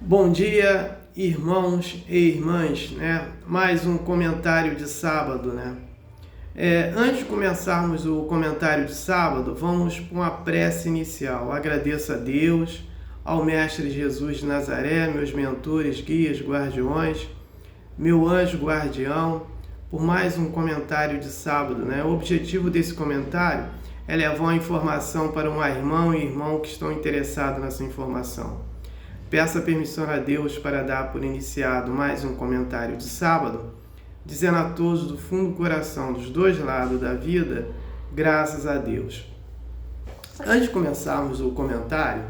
Bom dia, irmãos e irmãs, né? Mais um comentário de sábado, né? Antes de começarmos o comentário de sábado, vamos para uma prece inicial. Agradeço a Deus, ao Mestre Jesus de Nazaré, meus mentores, guias, guardiões, meu anjo guardião, por mais um comentário de sábado, né? O objetivo desse comentário é levar uma informação para um irmão e irmão que estão interessados nessa informação. Peça permissão a Deus para dar por iniciado mais um comentário de sábado, dizendo a todos do fundo do coração, dos dois lados da vida, graças a Deus. Antes de começarmos o comentário,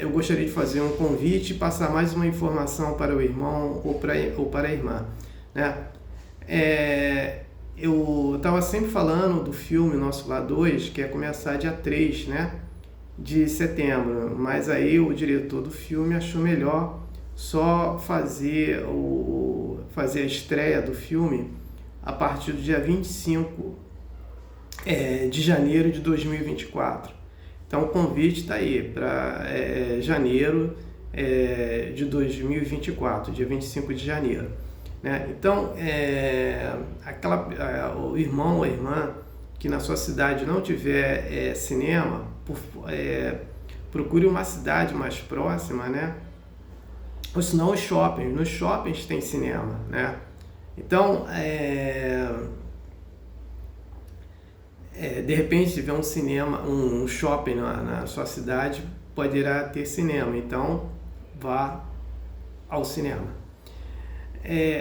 eu gostaria de fazer um convite e passar mais uma informação para o irmão ou para a irmã, né? Eu estava sempre falando do filme Nosso Lar 2, que ia começar dia 3, né? De setembro, mas aí o diretor do filme achou melhor só fazer a estreia do filme a partir do dia 25 de janeiro de 2024. Então o convite está aí para janeiro de 2024, dia 25 de janeiro. Né? Então, o irmão ou a irmã que na sua cidade não tiver cinema, procure uma cidade mais próxima, né? Ou senão os shoppings. Nos shoppings tem cinema, né? Então, de repente, se tiver um cinema, um shopping na sua cidade, poderá ter cinema. Então, vá ao cinema.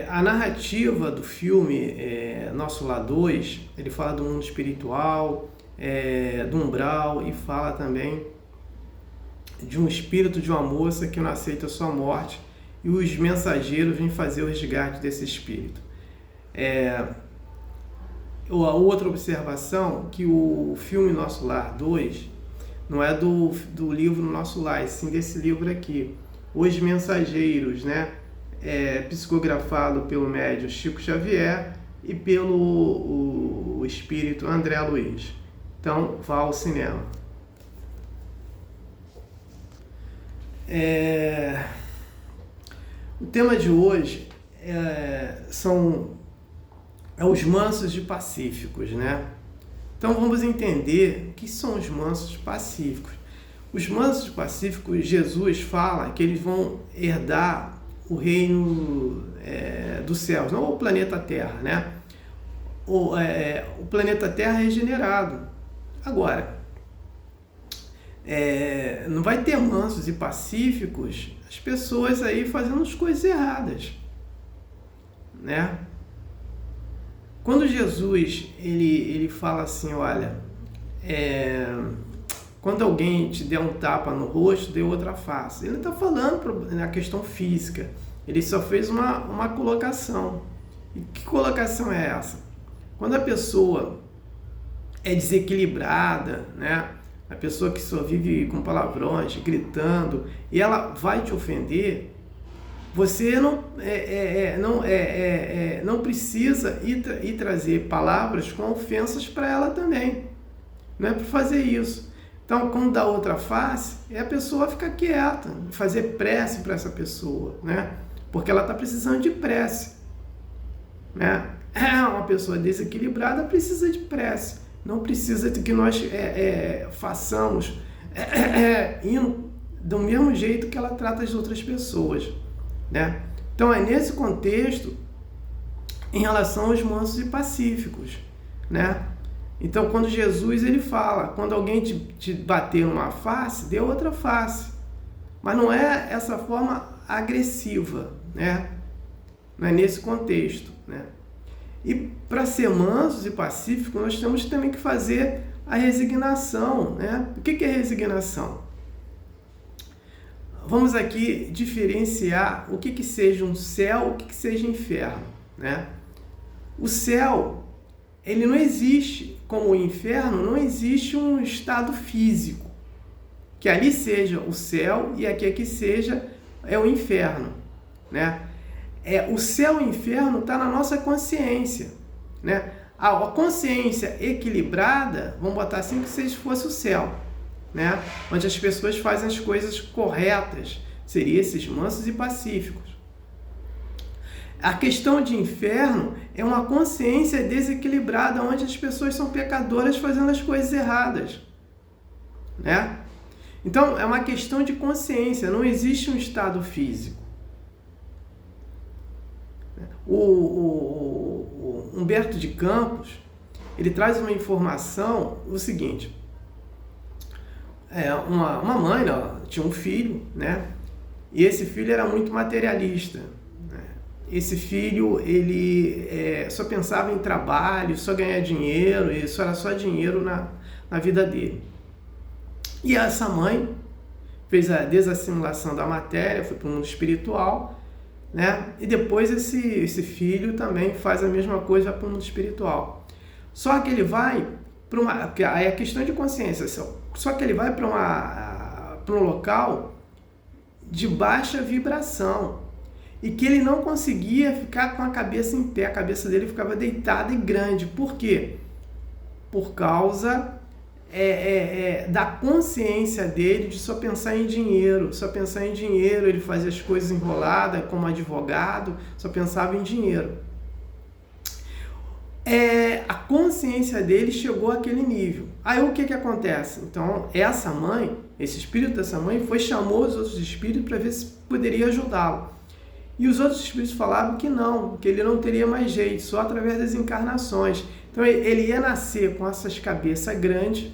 A narrativa do filme Nosso Lar 2, ele fala do mundo espiritual, do umbral, e fala também de um espírito de uma moça que não aceita a sua morte, e os mensageiros vêm fazer o resgate desse espírito. A outra observação, que o filme Nosso Lar 2 não é do livro Nosso Lar, e sim desse livro aqui, Os Mensageiros, né? Psicografado pelo médium Chico Xavier e pelo o espírito André Luiz. Então, vá ao cinema. O tema de hoje são os mansos e pacíficos, né? Então, vamos entender o que são os mansos e pacíficos. Os mansos e pacíficos, Jesus fala que eles vão herdar o reino dos céus, não o planeta Terra, né? O planeta Terra é regenerado. Agora, não vai ter mansos e pacíficos as pessoas aí fazendo as coisas erradas, né? Quando Jesus ele fala assim, olha, quando alguém te der um tapa no rosto, dê outra face. Ele não está falando na questão física. Ele só fez uma colocação. E que colocação é essa? Quando a pessoa é desequilibrada, né? A pessoa que só vive com palavrões, gritando, e ela vai te ofender, você não precisa ir trazer palavras com ofensas para ela também. Não é para fazer isso. Então, quando dá outra face, a pessoa fica quieta, fazer prece para essa pessoa, né? Porque ela está precisando de prece, né? Uma pessoa desequilibrada precisa de prece, não precisa de que nós façamos indo do mesmo jeito que ela trata as outras pessoas, né? Então, é nesse contexto, em relação aos mansos e pacíficos, né? Então, quando Jesus ele fala, quando alguém te bater numa face, dê outra face. Mas não é essa forma agressiva, né? Não é nesse contexto, né? E para ser mansos e pacíficos, nós temos também que fazer a resignação, né? O que é resignação? Vamos aqui diferenciar o que seja um céu, o que seja inferno, né? O céu, ele não existe, como o inferno, não existe um estado físico, que ali seja o céu e aqui seja o inferno, né? O céu e o inferno está na nossa consciência, né? A consciência equilibrada, vamos botar assim, que se fosse o céu, né? Onde as pessoas fazem as coisas corretas, Seria esses mansos e pacíficos. A questão de inferno é uma consciência desequilibrada, onde as pessoas são pecadoras fazendo as coisas erradas, né? Então, é uma questão de consciência, não existe um estado físico. O Humberto de Campos, ele traz uma informação, o seguinte, uma mãe, tinha um filho, né? E esse filho era muito materialista. Esse filho, ele só pensava em trabalho, só ganhar dinheiro, isso era só dinheiro na vida dele. E essa mãe fez a desassimilação da matéria, foi para o mundo espiritual, né? E depois esse filho também faz a mesma coisa para o mundo espiritual. Só que ele vai para aí é questão de consciência, só que ele vai para um local de baixa vibração. E que ele não conseguia ficar com a cabeça em pé, a cabeça dele ficava deitada e grande. Por quê? Por causa da consciência dele de só pensar em dinheiro. Só pensar em dinheiro, ele fazia as coisas enroladas como advogado, só pensava em dinheiro. A consciência dele chegou àquele nível. Aí o que acontece? Então, essa mãe, esse espírito dessa mãe, chamou os outros espíritos para ver se poderia ajudá-lo. E os outros espíritos falavam que não, que ele não teria mais jeito, só através das encarnações. Então ele ia nascer com essas cabeças grandes,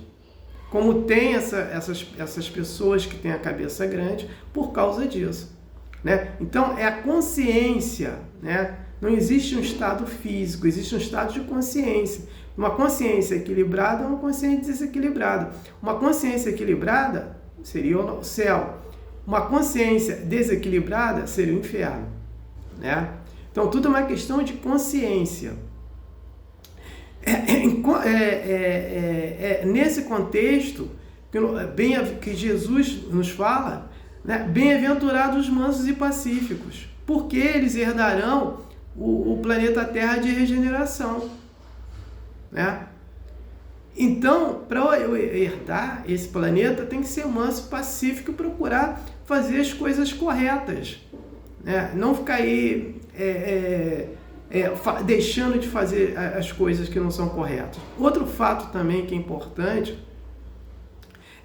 como tem essas pessoas que têm a cabeça grande, por causa disso, né? Então é a consciência, né? Não existe um estado físico, existe um estado de consciência. Uma consciência equilibrada é uma consciência desequilibrada. Uma consciência equilibrada seria o céu. Uma consciência desequilibrada seria o inferno, né? Então, tudo é uma questão de consciência. Nesse contexto que Jesus nos fala, né? Bem-aventurados os mansos e pacíficos, porque eles herdarão o planeta Terra de regeneração, né? Então, para eu herdar esse planeta, tem que ser manso, pacífico e procurar fazer as coisas corretas, né? Não ficar aí deixando de fazer as coisas que não são corretas. Outro fato também que é importante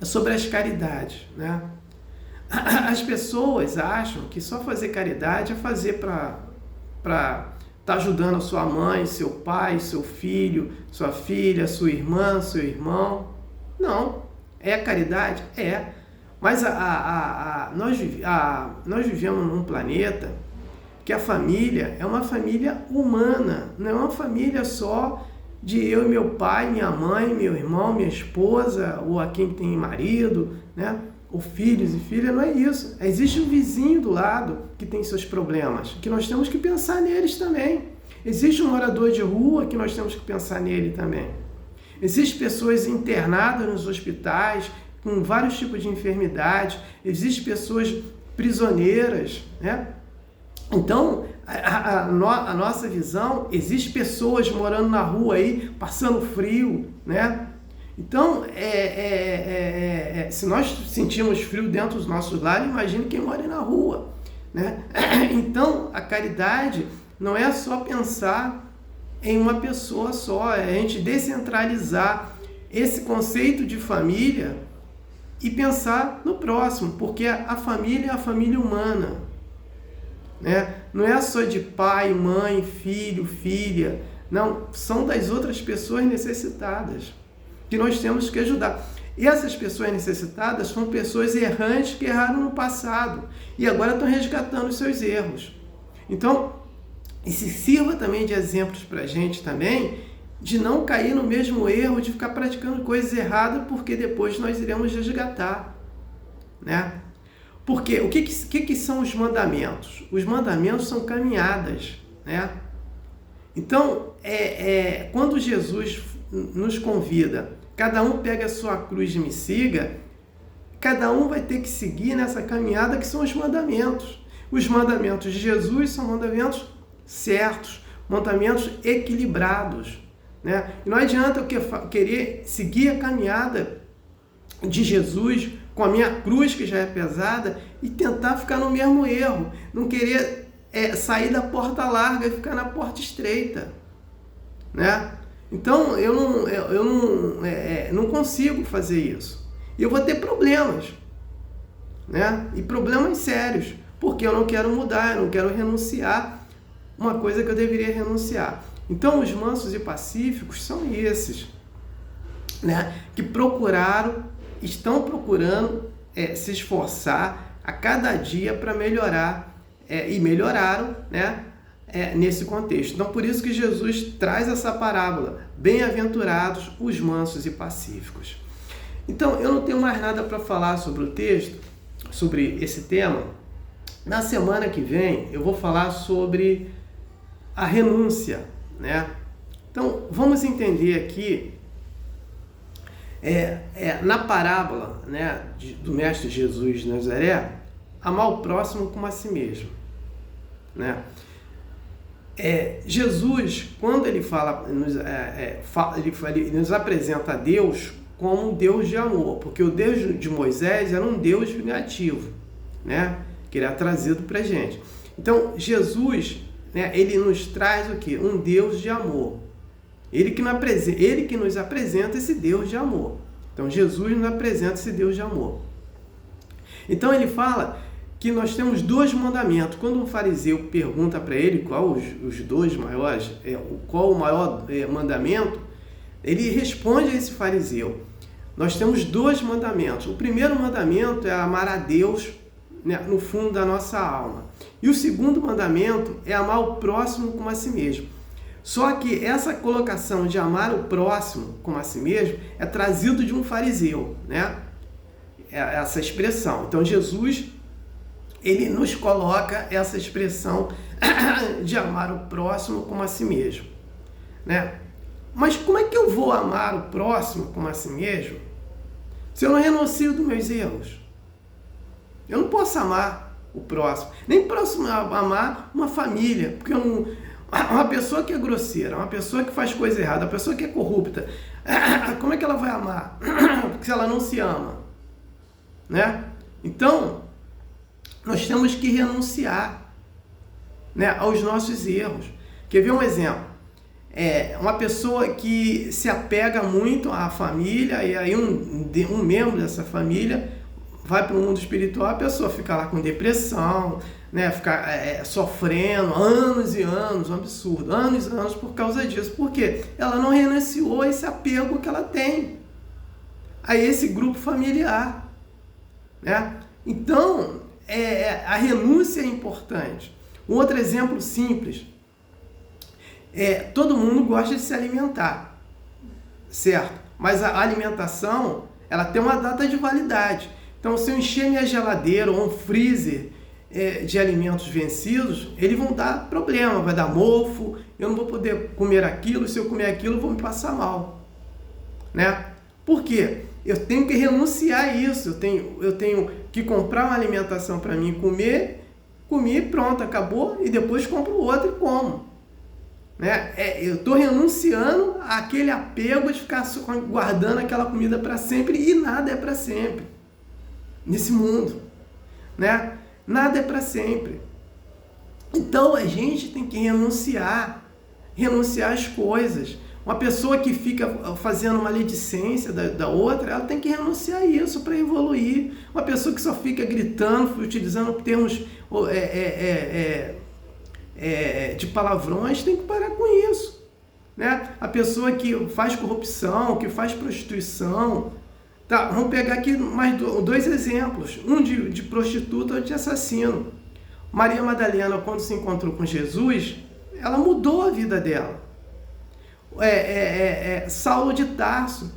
é sobre as caridades, né? As pessoas acham que só fazer caridade é fazer para está ajudando a sua mãe, seu pai, seu filho, sua filha, sua irmã, seu irmão. Não. É caridade? É. Mas nós vivemos num planeta que a família é uma família humana, não é uma família só de eu e meu pai, minha mãe, meu irmão, minha esposa, ou a quem tem marido, né? Ou filhos e filhas, não é isso. Existe um vizinho do lado que tem seus problemas, que nós temos que pensar neles também. Existe um morador de rua que nós temos que pensar nele também. Existem pessoas internadas nos hospitais com vários tipos de enfermidades. Existem pessoas prisioneiras, né? Então, a nossa visão, existem pessoas morando na rua aí, passando frio, né? Então, se nós sentimos frio dentro dos nossos lares, imagine quem mora na rua, né? Então, a caridade não é só pensar em uma pessoa só, é a gente descentralizar esse conceito de família e pensar no próximo, porque a família é a família humana, né? Não é só de pai, mãe, filho, filha, não, são das outras pessoas necessitadas que nós temos que ajudar. E essas pessoas necessitadas são pessoas errantes que erraram no passado e agora estão resgatando os seus erros. Então, e se sirva também de exemplos para a gente também, de não cair no mesmo erro, de ficar praticando coisas erradas, porque depois nós iremos resgatar, né? Porque o que são os mandamentos? Os mandamentos são caminhadas, né? Então, quando Jesus nos convida, cada um pega a sua cruz e me siga, cada um vai ter que seguir nessa caminhada que são os mandamentos. Os mandamentos de Jesus são mandamentos certos, mandamentos equilibrados, né? E não adianta eu querer seguir a caminhada de Jesus com a minha cruz, que já é pesada, e tentar ficar no mesmo erro, não querer sair da porta larga e ficar na porta estreita, né? Então eu não consigo fazer isso, e eu vou ter problemas, né? E problemas sérios, porque eu não quero mudar, eu não quero renunciar uma coisa que eu deveria renunciar. Então os mansos e pacíficos são esses, né? Que estão procurando se esforçar a cada dia para melhorar, e melhoraram, né? Nesse contexto. Então, por isso que Jesus traz essa parábola: bem-aventurados os mansos e pacíficos. Então, eu não tenho mais nada para falar sobre o texto, sobre esse tema. Na semana que vem, eu vou falar sobre a renúncia, né? Então, vamos entender aqui, na parábola, né, do Mestre Jesus de Nazaré, amar o próximo como a si mesmo, né? Jesus, quando ele fala, ele nos apresenta a Deus como um Deus de amor, porque o Deus de Moisés era um Deus vingativo, né, que ele é trazido para a gente. Então, Jesus, né, ele nos traz o quê? Um Deus de amor. Ele que nos apresenta esse Deus de amor. Então, Jesus nos apresenta esse Deus de amor. Então, ele fala que nós temos 2 mandamentos. Quando um fariseu pergunta para ele qual os 2 maiores, qual o maior mandamento, ele responde a esse fariseu: nós temos 2 mandamentos. O primeiro mandamento é amar a Deus, né, no fundo da nossa alma. E o segundo mandamento é amar o próximo como a si mesmo. Só que essa colocação de amar o próximo como a si mesmo é trazido de um fariseu, né? Essa expressão. Então, Jesus, ele nos coloca essa expressão de amar o próximo como a si mesmo, né? Mas como é que eu vou amar o próximo como a si mesmo se eu não renuncio dos meus erros? Eu não posso amar o próximo, nem próximo amar uma família, porque uma pessoa que é grosseira, uma pessoa que faz coisa errada, uma pessoa que é corrupta, como é que ela vai amar? Porque se ela não se ama, né? Então, nós temos que renunciar, né, aos nossos erros. Quer ver um exemplo? Uma pessoa que se apega muito à família, e aí um membro dessa família vai para o mundo espiritual, a pessoa fica lá com depressão, né, fica sofrendo anos e anos, um absurdo, anos e anos por causa disso. Por quê? Ela não renunciou esse apego que ela tem a esse grupo familiar, né? Então, a renúncia é importante. Um outro exemplo simples: todo mundo gosta de se alimentar, certo? Mas a alimentação, ela tem uma data de validade. Então, se eu encher minha geladeira ou um freezer de alimentos vencidos, eles vão dar problema, vai dar mofo, eu não vou poder comer aquilo, se eu comer aquilo eu vou me passar mal, né? Por quê? Eu tenho que renunciar a isso, eu tenho que comprar uma alimentação para mim comer, comi, pronto, acabou, e depois compro outro e como, né? Eu estou renunciando àquele apego de ficar guardando aquela comida para sempre, e nada é para sempre nesse mundo, né? Nada é para sempre. Então a gente tem que renunciar às coisas. Uma pessoa que fica fazendo maledicência da outra, ela tem que renunciar a isso para evoluir. Uma pessoa que só fica gritando, utilizando termos de palavrões, tem que parar com isso, né? A pessoa que faz corrupção, que faz prostituição, tá? Vamos pegar aqui mais 2 exemplos, um de prostituta e de assassino. Maria Madalena, quando se encontrou com Jesus, ela mudou a vida dela. Saulo de Tarso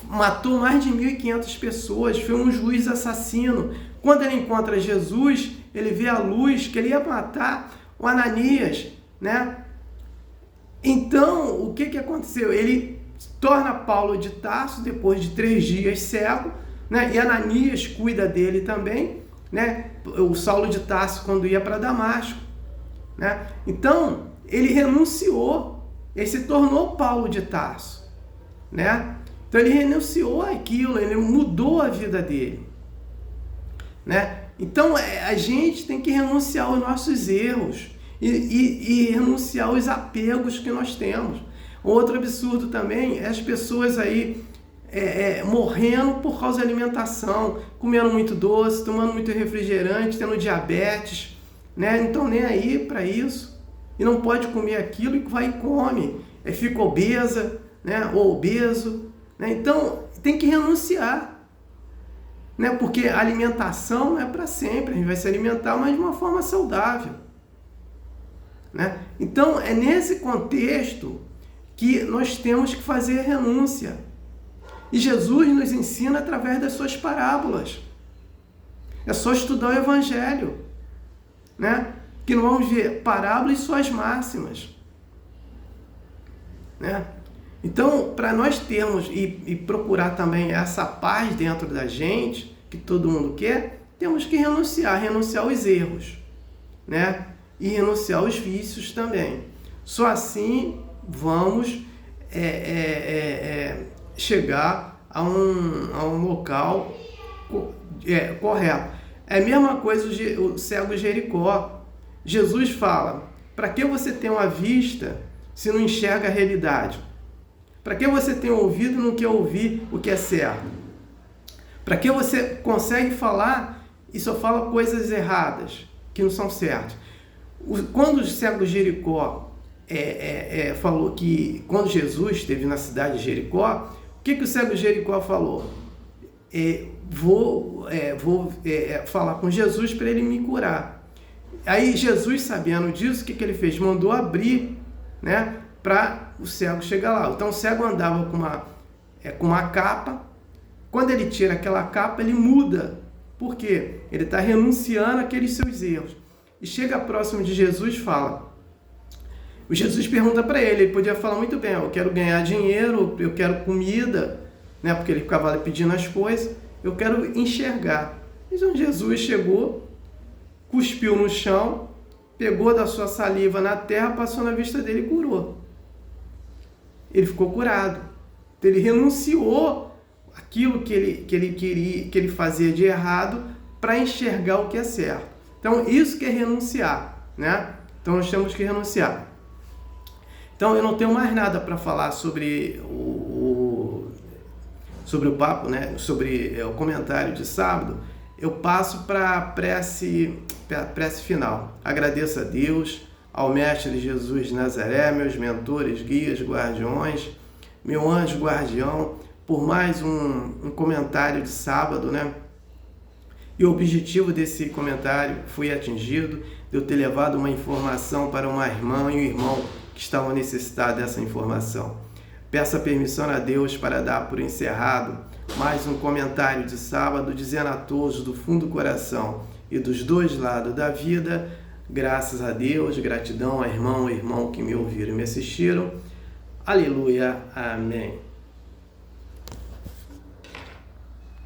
matou mais de 1.500 pessoas, foi um juiz assassino. Quando ele encontra Jesus, ele vê a luz que ele ia matar o Ananias, né? Então, o que aconteceu? Ele torna Paulo de Tarso depois de 3 dias cego, né? E Ananias cuida dele também, né? O Saulo de Tarso, quando ia para Damasco, né? Então, ele renunciou, ele se tornou Paulo de Tarso, né? Então ele renunciou àquilo, ele mudou a vida dele, né? Então a gente tem que renunciar aos nossos erros e renunciar aos apegos que nós temos. Outro absurdo também é as pessoas aí morrendo por causa da alimentação, comendo muito doce, tomando muito refrigerante, tendo diabetes, né? Não estão nem aí para isso e não pode comer aquilo e vai e come, fica obesa, né? Ou obeso, né? Então tem que renunciar, né? Porque a alimentação não é para sempre, a gente vai se alimentar, mas de uma forma saudável, né? Então é nesse contexto que nós temos que fazer renúncia. E Jesus nos ensina através das suas parábolas. É só estudar o Evangelho, né? Que nós vamos ver parábolas e suas máximas, né? Então, para nós termos e procurar também essa paz dentro da gente, que todo mundo quer, temos que renunciar aos erros, né? E renunciar aos vícios também. Só assim vamos chegar a um local correto. É a mesma coisa o cego de Jericó. Jesus fala: para que você tem uma vista se não enxerga a realidade? Para que você tem um ouvido e não quer ouvir o que é certo? Para que você consegue falar e só fala coisas erradas, que não são certas? Quando o cego de Jericó falou que quando Jesus esteve na cidade de Jericó, o que o cego de Jericó falou? Vou falar com Jesus para ele me curar. Aí Jesus, sabendo disso, o que ele fez? Mandou abrir, né, para o cego chegar lá. Então o cego andava com uma capa. Quando ele tira aquela capa, ele muda. Por quê? Ele está renunciando àqueles seus erros. E chega próximo de Jesus e fala. O Jesus pergunta para ele podia falar muito bem: eu quero ganhar dinheiro, eu quero comida, né? Porque ele ficava pedindo as coisas, eu quero enxergar. Então Jesus chegou, cuspiu no chão, pegou da sua saliva na terra, passou na vista dele e curou. Ele ficou curado. Ele renunciou àquilo que ele queria, que ele fazia de errado, para enxergar o que é certo. Então isso que é renunciar, né? Então nós temos que renunciar. Então eu não tenho mais nada para falar sobre o papo, né? Sobre o comentário de sábado. Eu passo para a prece final. Agradeço a Deus, ao Mestre Jesus de Nazaré, meus mentores, guias, guardiões, meu anjo guardião, por mais um comentário de sábado, né? E o objetivo desse comentário foi atingido, de eu ter levado uma informação para uma irmã e um irmão que estavam necessitados dessa informação. Peço a permissão a Deus para dar por encerrado mais um comentário de sábado, dizendo a todos do fundo do coração e dos dois lados da vida, graças a Deus, gratidão a irmão e irmão que me ouviram e me assistiram. Aleluia, amém.